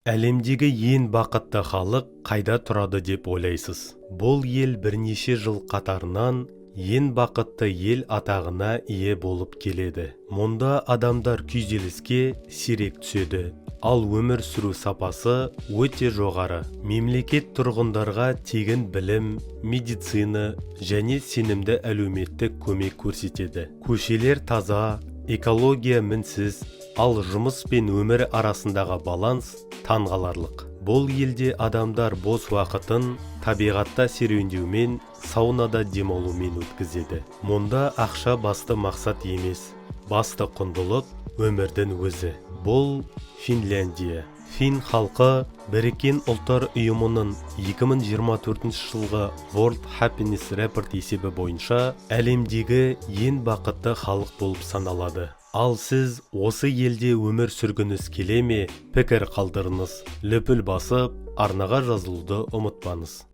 Әлемдегі ең бақытты халық қайда тұрады деп ойлайсыз? Бұл ел бірнеше жыл қатарынан ең бақытты ел атағына ие болып келеді. Мұнда адамдар күйзеліске сирек түседі, ал өмір сүру сапасы өте жоғары. Мемлекет тұрғындарға тегін білім, медицина және сенімді әлеуметтік көмек көрсетеді. Көшелер таза, экология мінсіз, ал жұмыс пен өмір арасындағы баланс таңғаларлық. Бұл елде адамдар бос уақытын табиғатта серуендеумен, саунада демалумен өткізеді. Мұнда ақша басты мақсат емес, басты құндылық өмірдің өзі. Бұл Финляндия. Фин халқы Біріккен ұлттар ұйымының 2024 жылғы World Happiness Report есебі бойынша әлемдегі ең бақытты халық болып саналады. Ал сіз осы елде өмір сүргіңіз келе ме? Пікір қалдырыңыз. Лүпіл басып, арнаға жазылуды ұмытпаңыз.